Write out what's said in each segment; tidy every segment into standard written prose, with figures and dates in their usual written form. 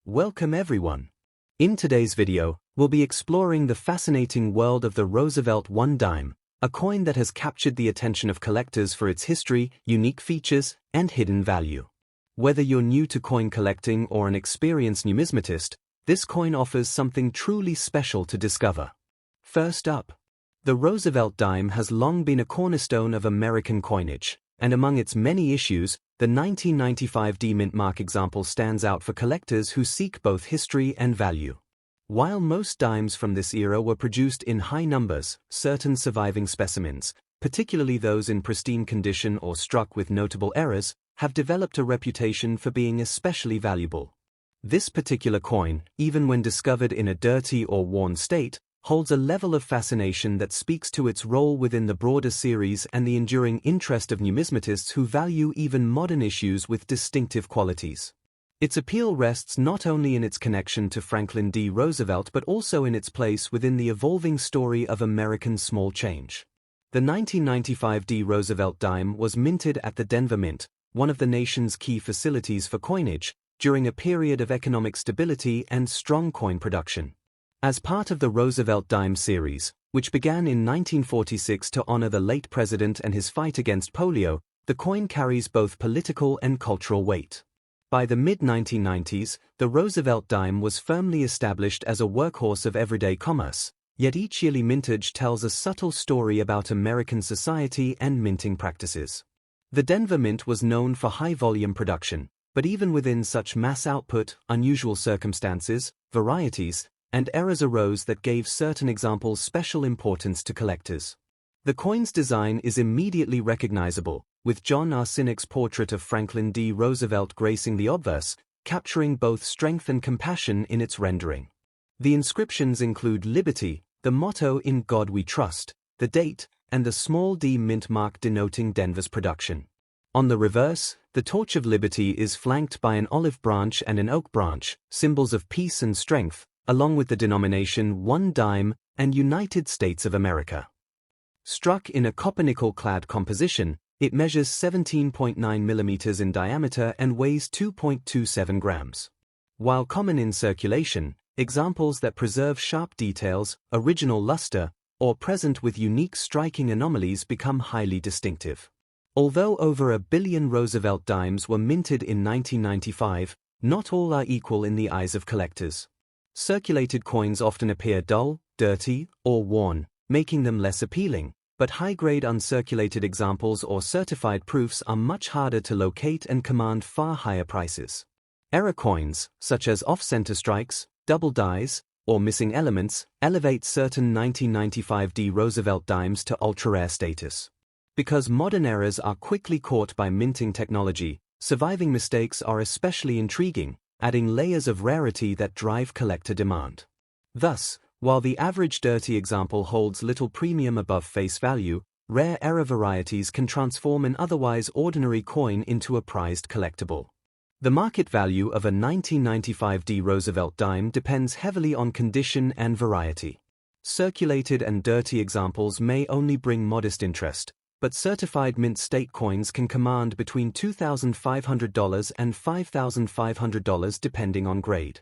Welcome everyone. In today's video, we'll be exploring the fascinating world of the Roosevelt Dime, a coin that has captured the attention of collectors for its history, unique features, and hidden value. Whether you're new to coin collecting or an experienced numismatist, this coin offers something truly special to discover. First up, the Roosevelt Dime has long been a cornerstone of American coinage, and among its many issues, the 1995 D mint mark example stands out for collectors who seek both history and value. While most dimes from this era were produced in high numbers, certain surviving specimens, particularly those in pristine condition or struck with notable errors, have developed a reputation for being especially valuable. This particular coin, even when discovered in a dirty or worn state, holds a level of fascination that speaks to its role within the broader series and the enduring interest of numismatists who value even modern issues with distinctive qualities. Its appeal rests not only in its connection to Franklin D. Roosevelt but also in its place within the evolving story of American small change. The 1995 D. Roosevelt Dime was minted at the Denver Mint, one of the nation's key facilities for coinage, during a period of economic stability and strong coin production. As part of the Roosevelt Dime series, which began in 1946 to honor the late president and his fight against polio, the coin carries both political and cultural weight. By the mid-1990s, the Roosevelt Dime was firmly established as a workhorse of everyday commerce, yet each yearly mintage tells a subtle story about American society and minting practices. The Denver Mint was known for high-volume production, but even within such mass output, unusual circumstances, varieties, and errors arose that gave certain examples special importance to collectors. The coin's design is immediately recognizable, with John R. Sinek's portrait of Franklin D. Roosevelt gracing the obverse, capturing both strength and compassion in its rendering. The inscriptions include Liberty, the motto In God We Trust, the date, and the small d mint mark denoting Denver's production. On the reverse, the Torch of Liberty is flanked by an olive branch and an oak branch, symbols of peace and strength, along with the denomination 1 dime and United States of America. Struck in a copper-nickel-clad composition, it measures 17.9 millimeters in diameter and weighs 2.27 grams. While common in circulation, examples that preserve sharp details, original luster, or present with unique striking anomalies become highly distinctive. Although over 1 billion Roosevelt dimes were minted in 1995, not all are equal in the eyes of collectors. Circulated coins often appear dull, dirty, or worn, making them less appealing, but high-grade uncirculated examples or certified proofs are much harder to locate and command far higher prices. Error coins, such as off-center strikes, double dies, or missing elements, elevate certain 1995 D. Roosevelt dimes to ultra-rare status. Because modern errors are quickly caught by minting technology, surviving mistakes are especially intriguing, adding layers of rarity that drive collector demand. Thus, while the average dirty example holds little premium above face value, rare error varieties can transform an otherwise ordinary coin into a prized collectible. The market value of a 1995 D. Roosevelt Dime depends heavily on condition and variety. Circulated and dirty examples may only bring modest interest, but certified mint state coins can command between $2,500 and $5,500 depending on grade.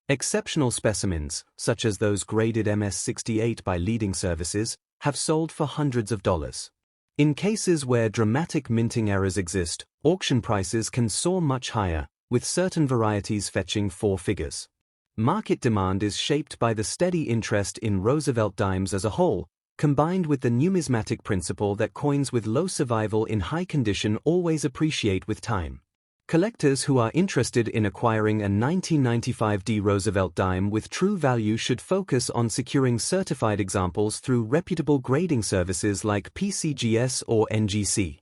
Exceptional specimens, such as those graded MS-68 by leading services, have sold for hundreds of dollars. In cases where dramatic minting errors exist, auction prices can soar much higher, with certain varieties fetching 4 figures. Market demand is shaped by the steady interest in Roosevelt dimes as a whole, combined with the numismatic principle that coins with low survival in high condition always appreciate with time. Collectors who are interested in acquiring a 1995 D. Roosevelt Dime with true value should focus on securing certified examples through reputable grading services like PCGS or NGC.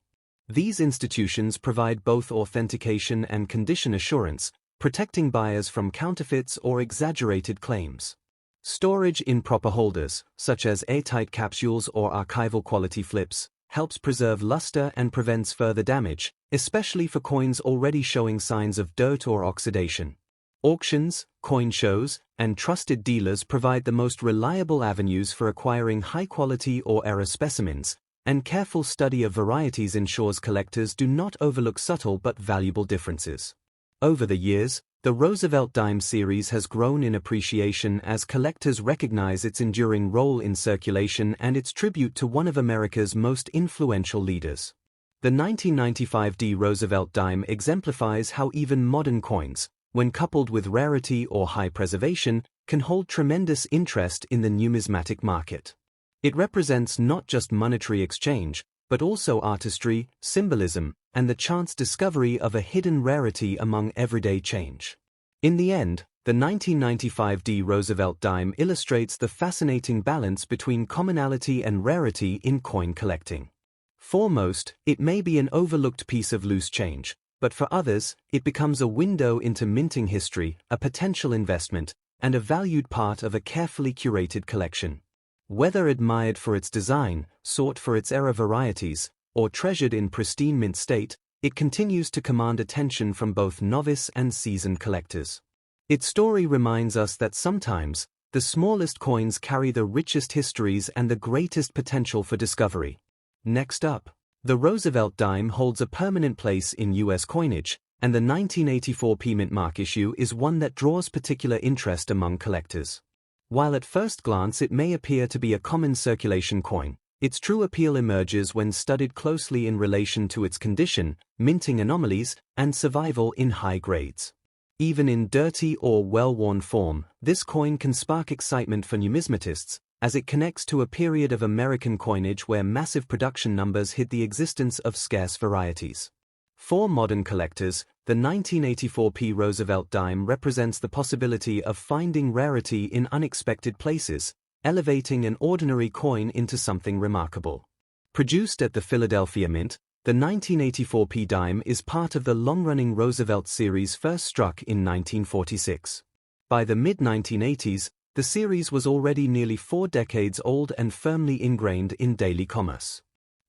These institutions provide both authentication and condition assurance, protecting buyers from counterfeits or exaggerated claims. Storage in proper holders, such as airtight capsules or archival quality flips, helps preserve luster and prevents further damage, especially for coins already showing signs of dirt or oxidation. Auctions, coin shows, and trusted dealers provide the most reliable avenues for acquiring high-quality or error specimens, and careful study of varieties ensures collectors do not overlook subtle but valuable differences. Over the years, The Roosevelt Dime series has grown in appreciation as collectors recognize its enduring role in circulation and its tribute to one of America's most influential leaders. The 1995 D Roosevelt Dime exemplifies how even modern coins, when coupled with rarity or high preservation, can hold tremendous interest in the numismatic market. It represents not just monetary exchange, but also artistry, symbolism, and the chance discovery of a hidden rarity among everyday change. In the end, the 1995 D Roosevelt Dime illustrates the fascinating balance between commonality and rarity in coin collecting. For most, it may be an overlooked piece of loose change, but for others, it becomes a window into minting history, a potential investment, and a valued part of a carefully curated collection. Whether admired for its design, sought for its era varieties, or treasured in pristine mint state, it continues to command attention from both novice and seasoned collectors. Its story reminds us that sometimes, the smallest coins carry the richest histories and the greatest potential for discovery. Next up, the Roosevelt Dime holds a permanent place in U.S. coinage, and the 1984 P Mint Mark issue is one that draws particular interest among collectors. While at first glance it may appear to be a common circulation coin, its true appeal emerges when studied closely in relation to its condition, minting anomalies, and survival in high grades. Even in dirty or well-worn form, this coin can spark excitement for numismatists, as it connects to a period of American coinage where massive production numbers hid the existence of scarce varieties. For modern collectors, the 1984 P Roosevelt Dime represents the possibility of finding rarity in unexpected places, elevating an ordinary coin into something remarkable. Produced at the Philadelphia Mint, the 1984 P Dime is part of the long-running Roosevelt series first struck in 1946. By the mid-1980s, the series was already nearly 4 decades old and firmly ingrained in daily commerce.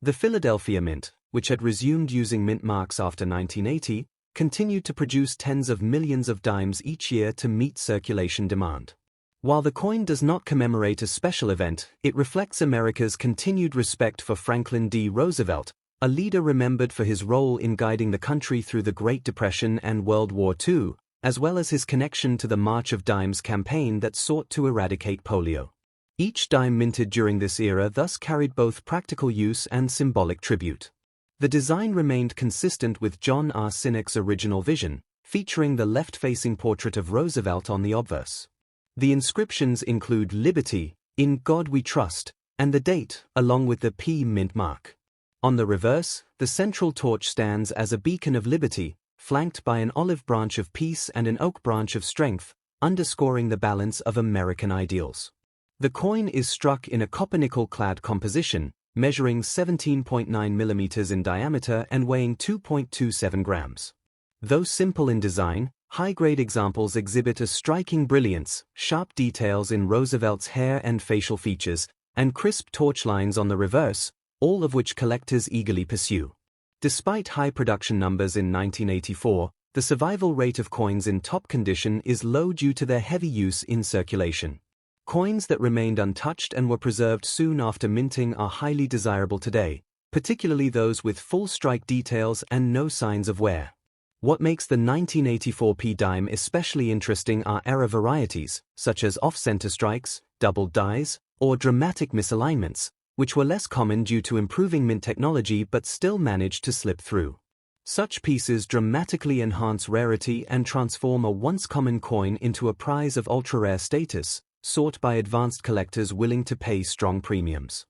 The Philadelphia Mint, which had resumed using mint marks after 1980, continued to produce tens of millions of dimes each year to meet circulation demand. While the coin does not commemorate a special event, it reflects America's continued respect for Franklin D. Roosevelt, a leader remembered for his role in guiding the country through the Great Depression and World War II, as well as his connection to the March of Dimes campaign that sought to eradicate polio. Each dime minted during this era thus carried both practical use and symbolic tribute. The design remained consistent with John R. Sinek's original vision, featuring the left-facing portrait of Roosevelt on the obverse. The inscriptions include Liberty, In God We Trust, and the date, along with the P Mint mark. On the reverse, the central torch stands as a beacon of liberty, flanked by an olive branch of peace and an oak branch of strength, underscoring the balance of American ideals. The coin is struck in a copper-nickel-clad composition, measuring 17.9 mm in diameter and weighing 2.27 grams. Though simple in design, high-grade examples exhibit a striking brilliance, sharp details in Roosevelt's hair and facial features, and crisp torch lines on the reverse, all of which collectors eagerly pursue. Despite high production numbers in 1984, the survival rate of coins in top condition is low due to their heavy use in circulation. Coins that remained untouched and were preserved soon after minting are highly desirable today, particularly those with full strike details and no signs of wear. What makes the 1984 P Dime especially interesting are era varieties, such as off-center strikes, doubled dies, or dramatic misalignments, which were less common due to improving mint technology but still managed to slip through. Such pieces dramatically enhance rarity and transform a once common coin into a prize of ultra-rare status, sought by advanced collectors willing to pay strong premiums.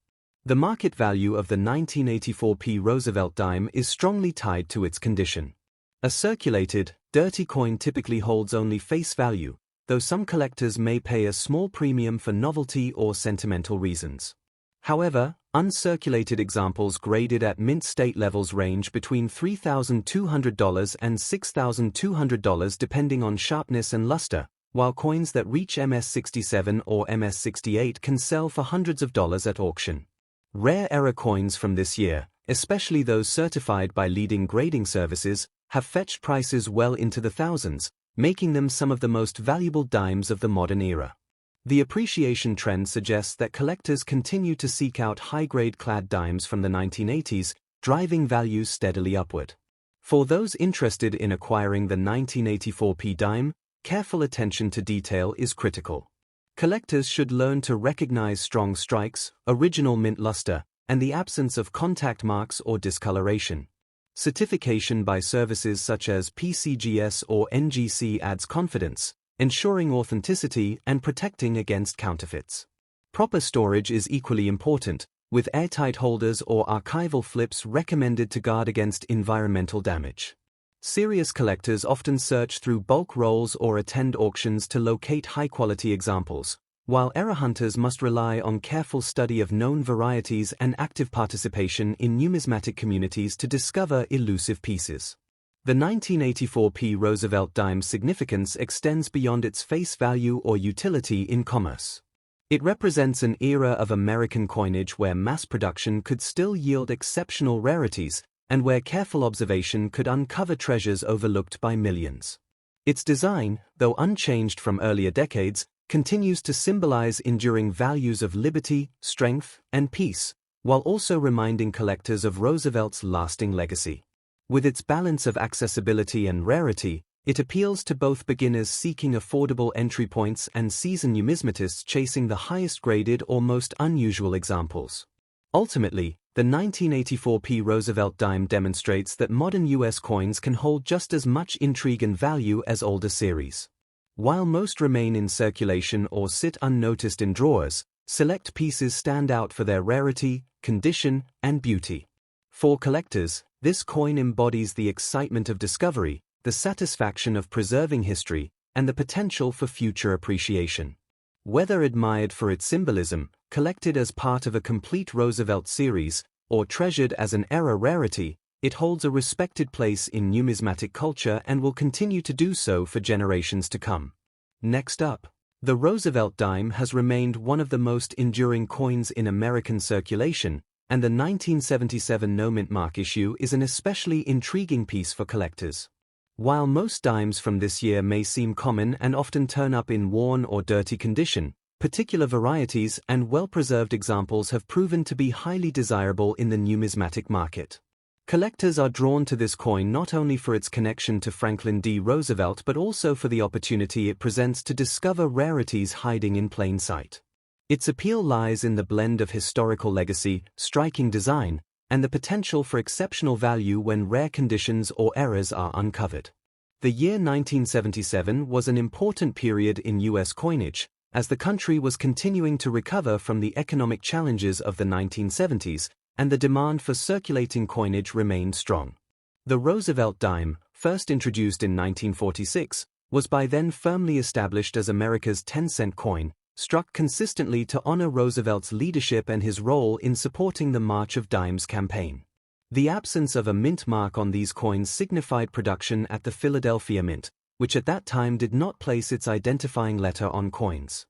The market value of the 1984 P Roosevelt Dime is strongly tied to its condition. A circulated, dirty coin typically holds only face value, though some collectors may pay a small premium for novelty or sentimental reasons. However, uncirculated examples graded at mint state levels range between $3,200 and $6,200 depending on sharpness and luster, while coins that reach MS-67 or MS-68 can sell for hundreds of dollars at auction. Rare era coins from this year, especially those certified by leading grading services, have fetched prices well into the thousands, making them some of the most valuable dimes of the modern era. The appreciation trend suggests that collectors continue to seek out high-grade clad dimes from the 1980s, driving values steadily upward. For those interested in acquiring the 1984 P Dime, careful attention to detail is critical. Collectors should learn to recognize strong strikes, original mint luster, and the absence of contact marks or discoloration. Certification by services such as PCGS or NGC adds confidence, ensuring authenticity and protecting against counterfeits. Proper storage is equally important, with airtight holders or archival flips recommended to guard against environmental damage. Serious collectors often search through bulk rolls or attend auctions to locate high-quality examples, while error hunters must rely on careful study of known varieties and active participation in numismatic communities to discover elusive pieces. The 1984 P. Roosevelt Dime's significance extends beyond its face value or utility in commerce. It represents an era of American coinage where mass production could still yield exceptional rarities, and where careful observation could uncover treasures overlooked by millions. Its design, though unchanged from earlier decades, continues to symbolize enduring values of liberty, strength, and peace, while also reminding collectors of Roosevelt's lasting legacy. With its balance of accessibility and rarity, it appeals to both beginners seeking affordable entry points and seasoned numismatists chasing the highest graded or most unusual examples. Ultimately, the 1984 P. Roosevelt Dime demonstrates that modern U.S. coins can hold just as much intrigue and value as older series. While most remain in circulation or sit unnoticed in drawers, select pieces stand out for their rarity, condition, and beauty. For collectors, this coin embodies the excitement of discovery, the satisfaction of preserving history, and the potential for future appreciation. Whether admired for its symbolism, collected as part of a complete Roosevelt series, or treasured as an era rarity, it holds a respected place in numismatic culture and will continue to do so for generations to come. Next up, the Roosevelt Dime has remained one of the most enduring coins in American circulation, and the 1977 no mint mark issue is an especially intriguing piece for collectors. While most dimes from this year may seem common and often turn up in worn or dirty condition, particular varieties and well-preserved examples have proven to be highly desirable in the numismatic market. Collectors are drawn to this coin not only for its connection to Franklin D. Roosevelt but also for the opportunity it presents to discover rarities hiding in plain sight. Its appeal lies in the blend of historical legacy, striking design, and the potential for exceptional value when rare conditions or errors are uncovered. The year 1977 was an important period in U.S. coinage, as the country was continuing to recover from the economic challenges of the 1970s, and the demand for circulating coinage remained strong. The Roosevelt Dime, first introduced in 1946, was by then firmly established as America's 10-cent coin, struck consistently to honor Roosevelt's leadership and his role in supporting the March of Dimes campaign. The absence of a mint mark on these coins signified production at the Philadelphia Mint, which at that time did not place its identifying letter on coins.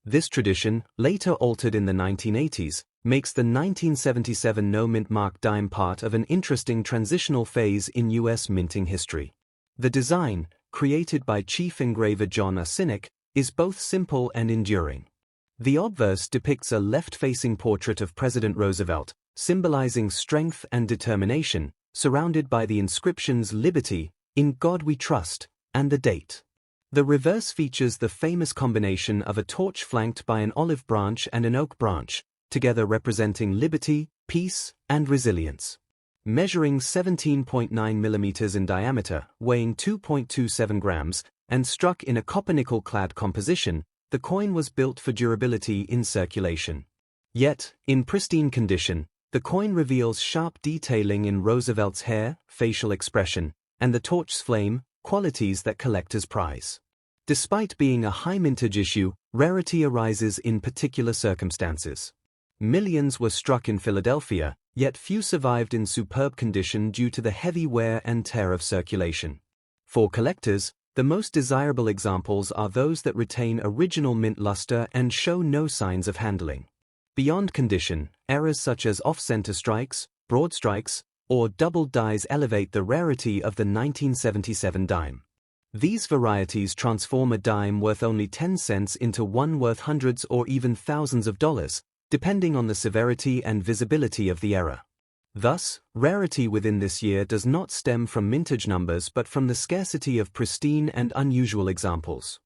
This tradition, later altered in the 1980s, makes the 1977 no mint mark dime part of an interesting transitional phase in U.S. minting history. The design, created by chief engraver John Cynic, is both simple and enduring. The obverse depicts a left-facing portrait of President Roosevelt, symbolizing strength and determination, surrounded by the inscriptions "Liberty, in God we trust," and the date. The reverse features the famous combination of a torch flanked by an olive branch and an oak branch, together representing liberty, peace, and resilience. Measuring 17.9 mm in diameter, weighing 2.27 grams, and struck in a copper-nickel-clad composition, the coin was built for durability in circulation. Yet, in pristine condition, the coin reveals sharp detailing in Roosevelt's hair, facial expression, and the torch's flame, qualities that collectors prize. Despite being a high-mintage issue, rarity arises in particular circumstances. Millions were struck in Philadelphia, yet few survived in superb condition due to the heavy wear and tear of circulation. For collectors, the most desirable examples are those that retain original mint luster and show no signs of handling. Beyond condition, errors such as off-center strikes, broad strikes, or doubled dies elevate the rarity of the 1977 dime. These varieties transform a dime worth only 10 cents into one worth hundreds or even thousands of dollars, depending on the severity and visibility of the error. Thus, rarity within this year does not stem from mintage numbers but from the scarcity of pristine and unusual examples.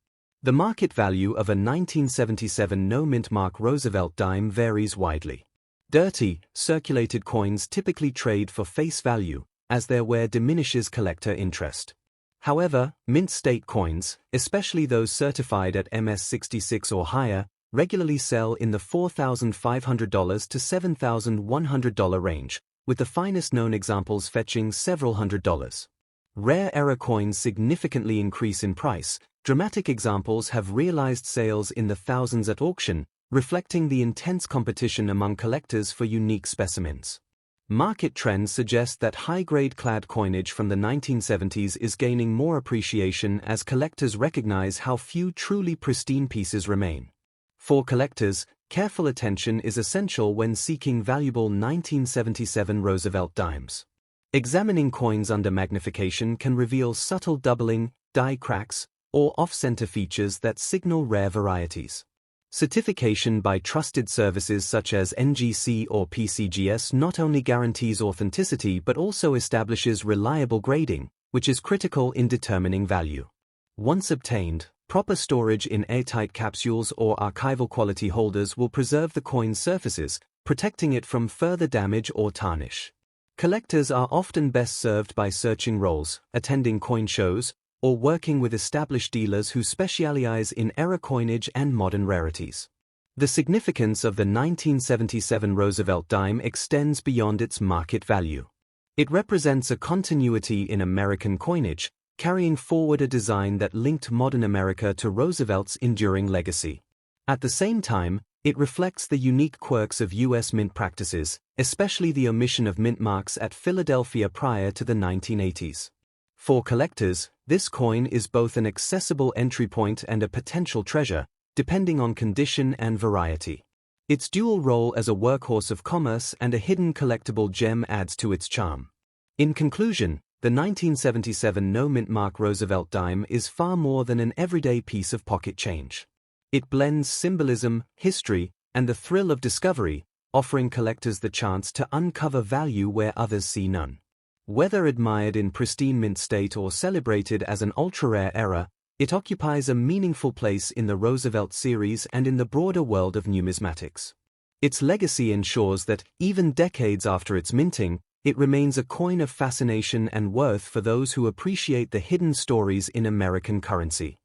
The market value of a 1977 no-mint mark Roosevelt dime varies widely. Dirty, circulated coins typically trade for face value, as their wear diminishes collector interest. However, mint state coins, especially those certified at MS-66 or higher, regularly sell in the $4,500 to $7,100 range, with the finest known examples fetching several $100s. Rare error coins significantly increase in price. Dramatic examples have realized sales in the thousands at auction, reflecting the intense competition among collectors for unique specimens. Market trends suggest that high-grade clad coinage from the 1970s is gaining more appreciation as collectors recognize how few truly pristine pieces remain. For collectors, careful attention is essential when seeking valuable 1977 Roosevelt dimes. Examining coins under magnification can reveal subtle doubling, die cracks, or off-center features that signal rare varieties. Certification by trusted services such as NGC or PCGS not only guarantees authenticity but also establishes reliable grading, which is critical in determining value. Once obtained, proper storage in airtight capsules or archival quality holders will preserve the coin's surfaces, protecting it from further damage or tarnish. Collectors are often best served by searching rolls, attending coin shows, or working with established dealers who specialize in error coinage and modern rarities. The significance of the 1977 Roosevelt dime extends beyond its market value. It represents a continuity in American coinage, carrying forward a design that linked modern America to Roosevelt's enduring legacy. At the same time, it reflects the unique quirks of U.S. mint practices, especially the omission of mint marks at Philadelphia prior to the 1980s. For collectors, this coin is both an accessible entry point and a potential treasure, depending on condition and variety. Its dual role as a workhorse of commerce and a hidden collectible gem adds to its charm. In conclusion, the 1977 no-mint mark Roosevelt dime is far more than an everyday piece of pocket change. It blends symbolism, history, and the thrill of discovery, offering collectors the chance to uncover value where others see none. Whether admired in pristine mint state or celebrated as an ultra-rare error, it occupies a meaningful place in the Roosevelt series and in the broader world of numismatics. Its legacy ensures that, even decades after its minting, it remains a coin of fascination and worth for those who appreciate the hidden stories in American currency.